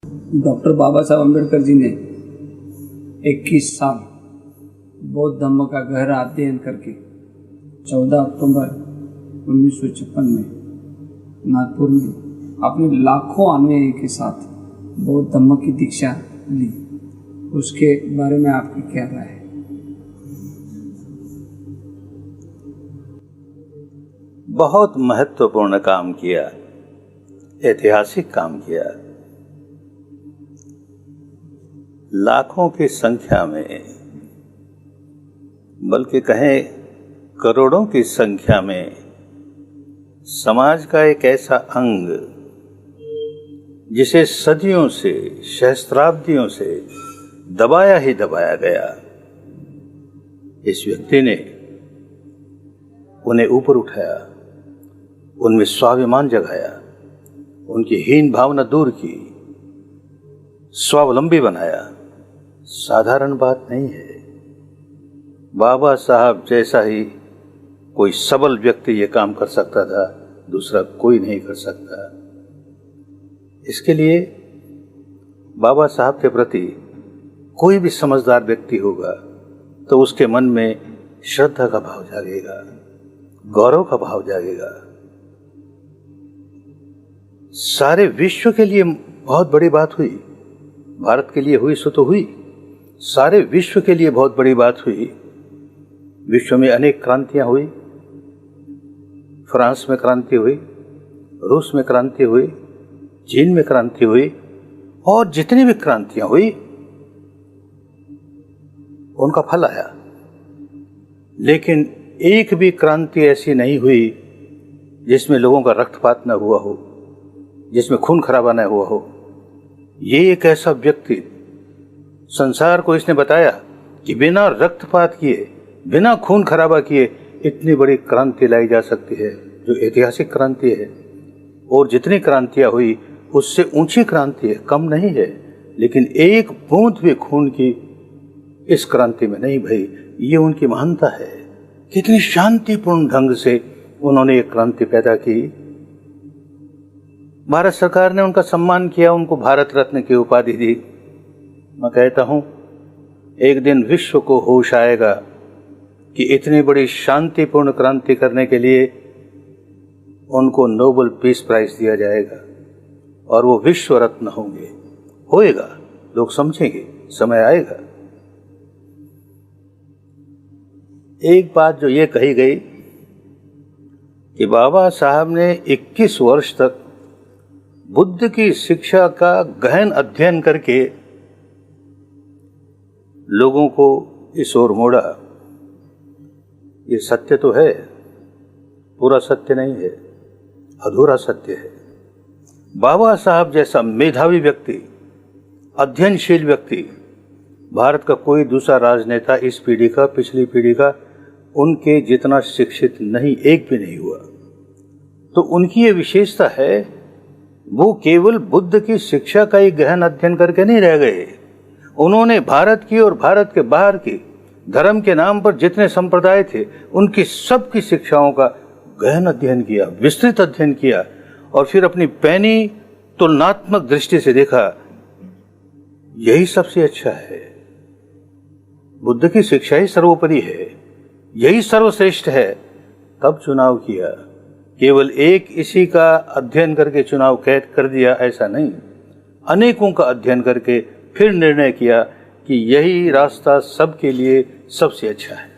Doctor बाबा साहब अम्बेडकर जी ने 21 साल बौद्ध धम्म का गहरा अध्ययन करके 14 अक्टूबर 1956 में नागपुर में अपने लाखों अनुयायी के साथ बौद्ध धम्म की दीक्षा ली। उसके बारे में आपकी क्या राय है? बहुत महत्वपूर्ण काम किया, ऐतिहासिक काम किया। लाखों की संख्या में, बल्कि कहें करोड़ों की संख्या में समाज का एक ऐसा अंग जिसे सदियों से, सहस्त्राब्दियों से दबाया ही दबाया गया, इस व्यक्ति ने उन्हें ऊपर उठाया, उनमें स्वाभिमान जगाया, उनकी हीन भावना दूर की, स्वावलंबी बनाया। साधारण बात नहीं है। बाबा साहब जैसा ही कोई सबल व्यक्ति ये काम कर सकता था, दूसरा कोई नहीं कर सकता। इसके लिए बाबा साहब के प्रति कोई भी समझदार व्यक्ति होगा तो उसके मन में श्रद्धा का भाव जागेगा, गौरव का भाव जागेगा। सारे विश्व के लिए बहुत बड़ी बात हुई, भारत के लिए हुई सो तो हुई, सारे विश्व के लिए बहुत बड़ी बात हुई। विश्व में अनेक क्रांतियां हुई, फ्रांस में क्रांति हुई, रूस में क्रांति हुई, चीन में क्रांति हुई, और जितनी भी क्रांतियां हुई उनका फल आया। लेकिन एक भी क्रांति ऐसी नहीं हुई जिसमें लोगों का रक्तपात न हुआ हो, जिसमें खून खराबा न हुआ हो। ये एक ऐसा व्यक्ति, संसार को इसने बताया कि बिना रक्तपात किए, बिना खून खराबा किए इतनी बड़ी क्रांति लाई जा सकती है, जो ऐतिहासिक क्रांति है। और जितनी क्रांतियां हुई उससे ऊंची क्रांति है, कम नहीं है। लेकिन एक बूंद भी खून की इस क्रांति में नहीं भई। ये उनकी महानता है। कितनी शांतिपूर्ण ढंग से उन्होंने एक क्रांति पैदा की। भारत सरकार ने उनका सम्मान किया, उनको भारत रत्न की उपाधि दी। मैं कहता हूं, एक दिन विश्व को होश आएगा कि इतनी बड़ी शांतिपूर्ण क्रांति करने के लिए उनको नोबेल पीस प्राइज दिया जाएगा और वो विश्व रत्न होंगे। होएगा, लोग समझेंगे, समय आएगा। एक बात जो ये कही गई कि बाबा साहब ने 21 वर्ष तक बुद्ध की शिक्षा का गहन अध्ययन करके लोगों को इस ओर मोड़ा, ये सत्य तो है, पूरा सत्य नहीं है, अधूरा सत्य है। बाबा साहब जैसा मेधावी व्यक्ति, अध्ययनशील व्यक्ति, भारत का कोई दूसरा राजनेता इस पीढ़ी का, पिछली पीढ़ी का, उनके जितना शिक्षित नहीं, एक भी नहीं हुआ। तो उनकी ये विशेषता है, वो केवल बुद्ध की शिक्षा का ही गहन अध्ययन करके नहीं रह गए। उन्होंने भारत की और भारत के बाहर की धर्म के नाम पर जितने संप्रदाय थे, उनकी सबकी शिक्षाओं का गहन अध्ययन किया, विस्तृत अध्ययन किया, और फिर अपनी पैनी तुलनात्मक दृष्टि से देखा, यही सबसे अच्छा है। बुद्ध की शिक्षा ही सर्वोपरि है, यही सर्वश्रेष्ठ है। तब चुनाव किया। केवल एक इसी का अध्ययन करके चुनाव कैद कर दिया, ऐसा नहीं। अनेकों का अध्ययन करके फिर निर्णय किया कि यही रास्ता सबके लिए सबसे अच्छा है।